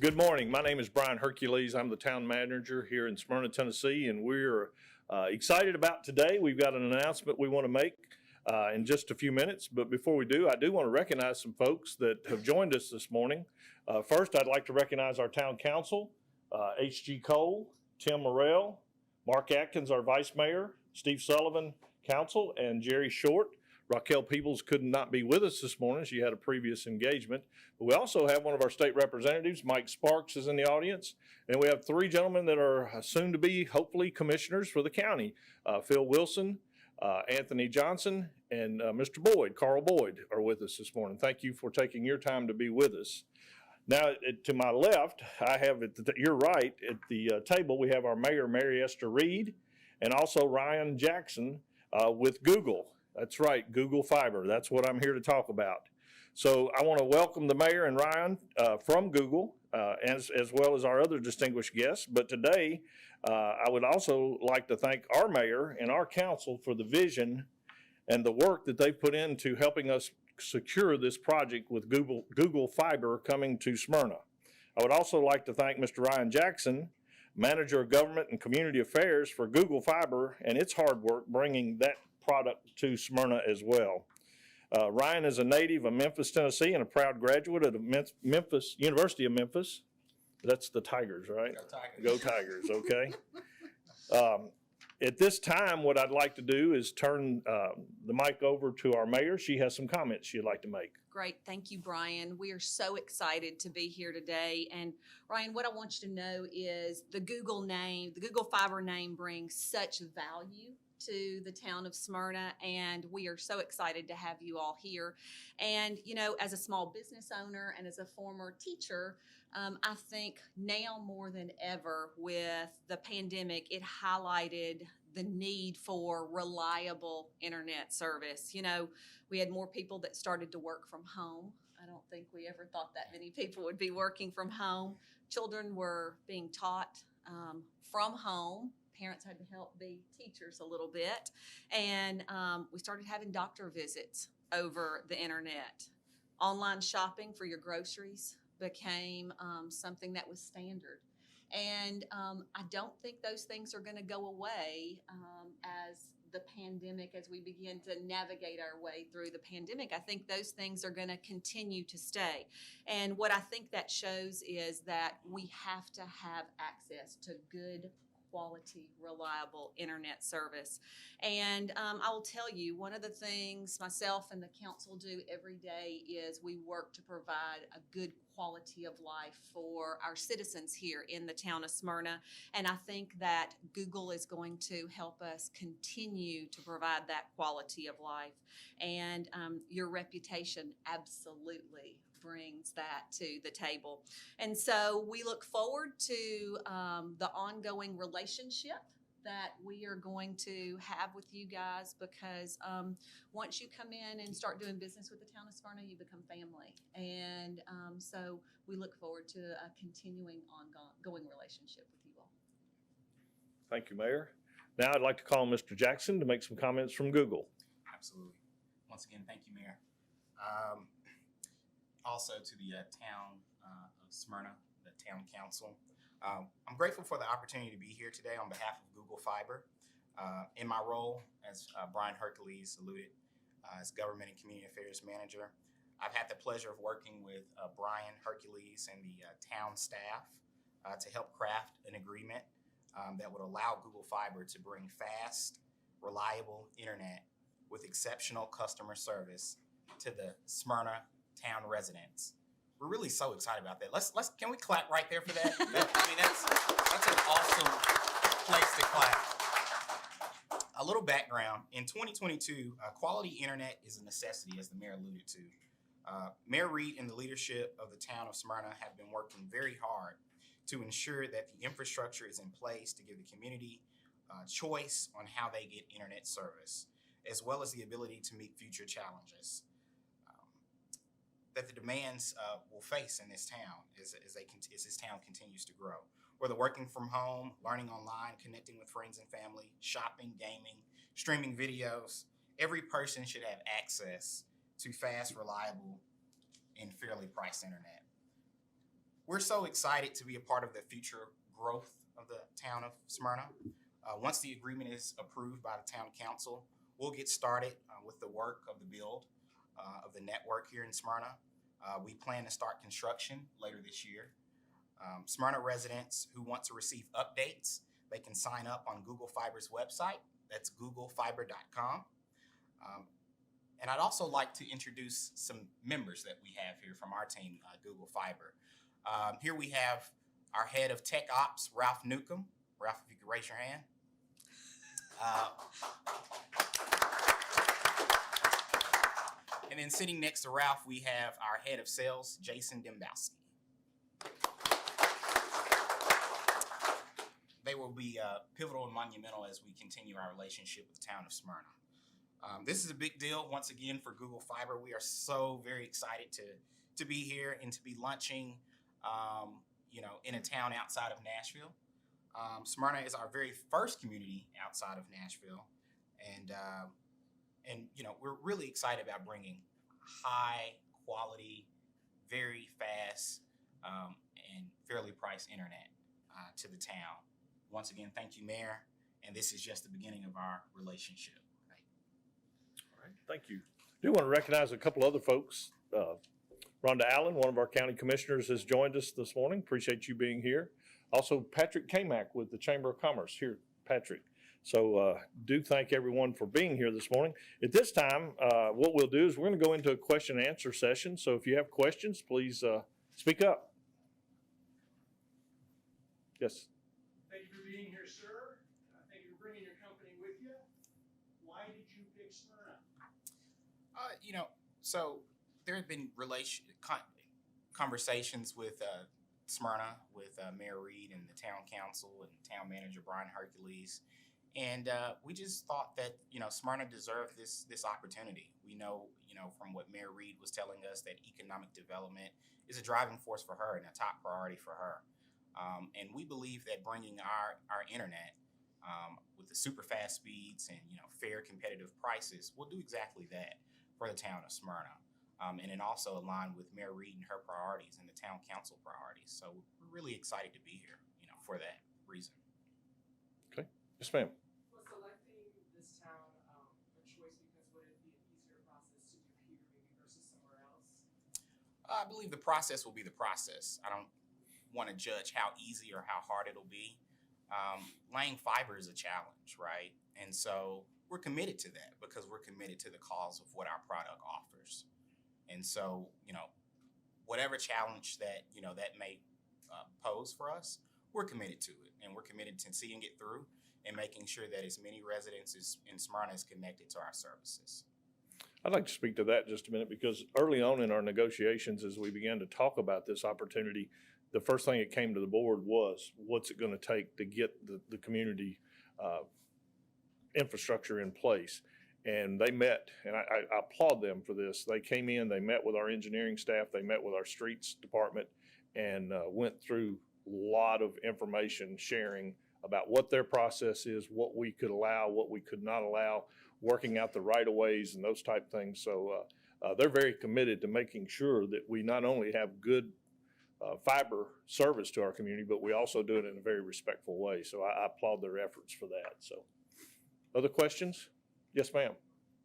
Good morning. My name is Brian Hercules. I'm the town manager here in Smyrna, Tennessee, and we're excited about today. We've got an announcement we want to make in just a few minutes. But before we do, I do want to recognize some folks that have joined us this morning. First, I'd like to recognize our town council, H.G. Cole, Tim Morrell, Mark Atkins, our vice mayor, Steve Sullivan, council, and Jerry Short. Raquel Peebles could not be with us this morning. She had a previous engagement. But we also have one of our state representatives, Mike Sparks, is in the audience. And we have three gentlemen that are soon to be, hopefully, commissioners for the county. Phil Wilson, Anthony Johnson, and Mr. Boyd, Carl Boyd, are with us this morning. Thank you for taking your time to be with us. Now, to my left, I have, you're right, at the table, we have our mayor, Mary Esther Reed, and also Ryan Jackson with Google. That's right, Google Fiber. That's what I'm here to talk about. So I want to welcome the mayor and Ryan from Google, as well as our other distinguished guests. But today, I would also like to thank our mayor and our council for the vision and the work that they put into helping us secure this project with Google Fiber coming to Smyrna. I would also like to thank Mr. Ryan Jackson, Manager of Government and Community Affairs for Google Fiber, and its hard work bringing that product to Smyrna as well. Ryan is a native of Memphis, Tennessee, and a proud graduate of the University of Memphis. That's the Tigers, right? Go Tigers. Go Tigers, okay. At this time, what I'd like to do is turn the mic over to our mayor. She has some comments she'd like to make. Great. Thank you, Brian. We are so excited to be here today. And Ryan, what I want you to know is the Google Fiber name brings such value to the town of Smyrna, and we are so excited to have you all here. And, you know, as a small business owner and as a former teacher, I think now more than ever with the pandemic, it highlighted the need for reliable internet service. You know, we had more people that started to work from home. I don't think we ever thought that many people would be working from home. Children were being taught from home. Parents had to help be teachers a little bit. And we started having doctor visits over the internet. Online shopping for your groceries became something that was standard. And I don't think those things are going to go away as the pandemic, as we begin to navigate our way through the pandemic. I think those things are going to continue to stay. And what I think that shows is that we have to have access to good quality, reliable internet service. And I will tell you, one of the things myself and the council do every day is we work to provide a good quality of life for our citizens here in the town of Smyrna. And I think that Google is going to help us continue to provide that quality of life. And your reputation absolutely brings that to the table. And so we look forward to the ongoing relationship that we are going to have with you guys, because once you come in and start doing business with the town of Smyrna, you become family. And so we look forward to a continuing ongoing relationship with you all. Thank you, Mayor. Now I'd like to call Mr. Jackson to make some comments from Google. Absolutely. Once again, thank you, Mayor. Also to the town of Smyrna, the town council. I'm grateful for the opportunity to be here today on behalf of Google Fiber. In my role, as Brian Hercules alluded, as Government and Community Affairs Manager, I've had the pleasure of working with Brian Hercules and the town staff to help craft an agreement that would allow Google Fiber to bring fast, reliable internet with exceptional customer service to the Smyrna town residents. We're really so excited about that. Can we clap right there for that? I mean, that's an awesome place to clap. A little background: in 2022, quality internet is a necessity, as the mayor alluded to. Mayor Reed and the leadership of the town of Smyrna have been working very hard to ensure that the infrastructure is in place to give the community choice on how they get internet service, as well as the ability to meet future challenges that the demands will face in this town as this town continues to grow. Whether working from home, learning online, connecting with friends and family, shopping, gaming, streaming videos, every person should have access to fast, reliable, and fairly priced internet. we're so excited to be a part of the future growth of the town of Smyrna. Once the agreement is approved by the town council, we'll get started with the work of the build of the network here in Smyrna. We plan to start construction later this year. Smyrna residents who want to receive updates, they can sign up on Google Fiber's website. That's googlefiber.com. And I'd also like to introduce some members that we have here from our team, Google Fiber. Here we have our head of tech ops, Ralph Newcomb. Ralph, if you could raise your hand. And then sitting next to Ralph, we have our head of sales, Jason Dembowski. They will be pivotal and monumental as we continue our relationship with the town of Smyrna. This is a big deal, once again, for Google Fiber. We are so very excited to be here and to be launching, in a town outside of Nashville. Smyrna is our very first community outside of Nashville, and we're really excited about bringing high quality, very fast, and fairly priced internet to the town. Once again, thank you, Mayor, and this is just the beginning of our relationship. All right, thank you. I do want to recognize a couple other folks. Rhonda Allen, one of our county commissioners, has joined us this morning. Appreciate you being here. Also, Patrick Kamak with the Chamber of Commerce. Here, Patrick. So do thank everyone for being here this morning. At this time, what we'll do is we're going to go into a question and answer session. So if you have questions, please speak up. Yes. Thank you for being here, sir. Thank you for bringing your company with you. Why did you pick Smyrna? So there have been conversations with Smyrna, with Mayor Reed and the town council and town manager Brian Hercules. And we just thought that, Smyrna deserved this opportunity. We know, from what Mayor Reed was telling us, that economic development is a driving force for her and a top priority for her. And we believe that bringing our internet with the super fast speeds and, fair competitive prices will do exactly that for the town of Smyrna. And then also align with Mayor Reed and her priorities and the town council priorities. So we're really excited to be here, for that reason. Okay. Yes, ma'am. Was selecting this town a choice because would it be an easier process to do here maybe versus somewhere else? I believe the process will be the process. I don't want to judge how easy or how hard it'll be. Laying fiber is a challenge, right? And so we're committed to that because we're committed to the cause of what our product offers. And so, whatever challenge that, that may pose for us, we're committed to it. And we're committed to seeing it through and making sure that as many residents in Smyrna is connected to our services. I'd like to speak to that just a minute because early on in our negotiations, as we began to talk about this opportunity, the first thing that came to the board was, what's it going to take to get the community infrastructure in place? And they met, and I applaud them for this. They came in, they met with our engineering staff, they met with our streets department, and went through a lot of information sharing about what their process is, what we could allow, what we could not allow, working out the right of ways and those type things. So they're very committed to making sure that we not only have good fiber service to our community, but we also do it in a very respectful way. So I applaud their efforts for that. So other questions? Yes, ma'am.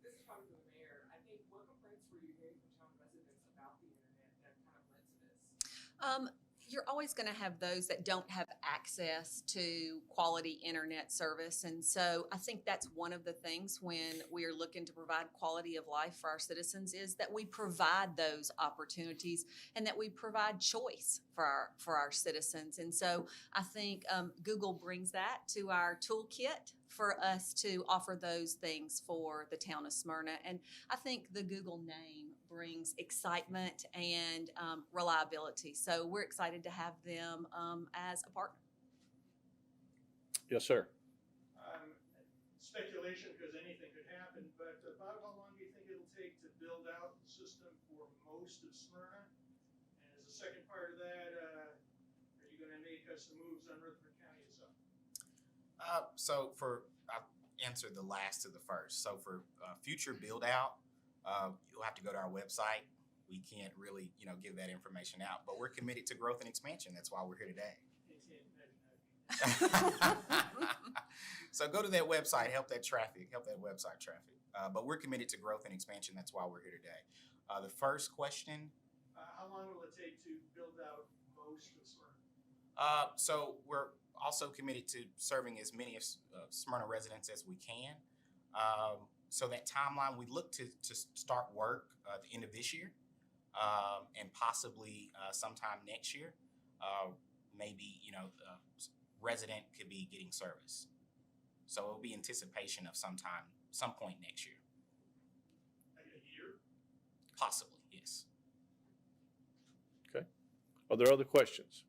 This is probably for the mayor. I think what complaints were you hearing from town residents about the internet that kind of led to this? You're always going to have those that don't have access to quality internet service. And so I think that's one of the things when we are looking to provide quality of life for our citizens is that we provide those opportunities and that we provide choice for our citizens. And so I think Google brings that to our toolkit for us to offer those things for the town of Smyrna. And I think the Google name brings excitement and reliability. So we're excited to have them as a partner. Yes, sir. Speculation, because anything could happen, but about how long do you think it'll take to build out the system for most of Smyrna? And as a second part of that, are you going to make some moves on Rutherford County itself? I'll answer the last to the first. So for future build out, you'll have to go to our website, we can't really, give that information out. But we're committed to growth and expansion. That's why we're here today. So go to that website, help that website traffic. But we're committed to growth and expansion. That's why we're here today. The first question. How long will it take to build out most of Smyrna? So we're also committed to serving as many of Smyrna residents as we can. So that timeline, we look to start work at the end of this year, and possibly sometime next year. Maybe, resident could be getting service. So it'll be anticipation of some point next year. Like a year? Possibly, yes. Okay. Are there other questions?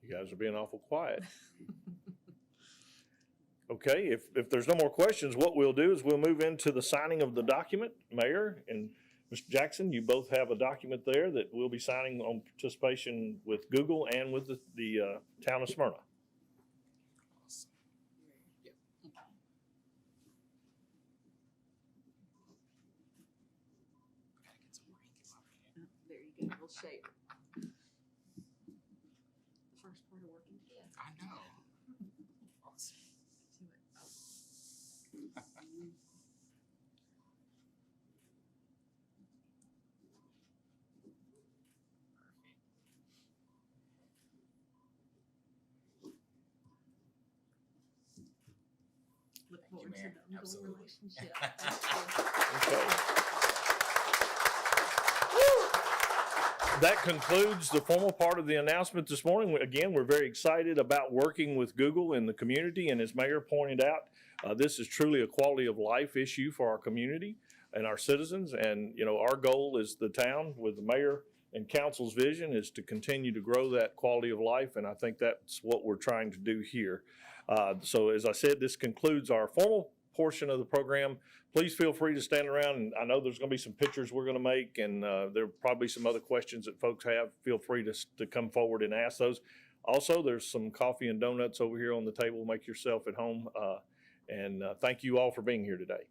You guys are being awful quiet. Okay, if there's no more questions, what we'll do is we'll move into the signing of the document. Mayor and Mr. Jackson, you both have a document there that we'll be signing on participation with Google and with the town of Smyrna. There you go. We'll shape. The first part of working together. I know. Awesome. Look Thank you, forward to Mayor. the ongoing Absolutely. relationship. Thank you. Okay. That concludes the formal part of the announcement this morning. Again, we're very excited about working with Google in the community, and as Mayor pointed out, this is truly a quality of life issue for our community and our citizens. And our goal as the town, with the mayor and council's vision, is to continue to grow that quality of life, and I think that's what we're trying to do here. So as I said, this concludes our formal portion of the program. Please feel free to stand around, and I know there's going to be some pictures we're going to make, and there'll probably some other questions that folks have. Feel free to come forward and ask those. Also, there's some coffee and donuts over here on the table. Make yourself at home, and thank you all for being here today.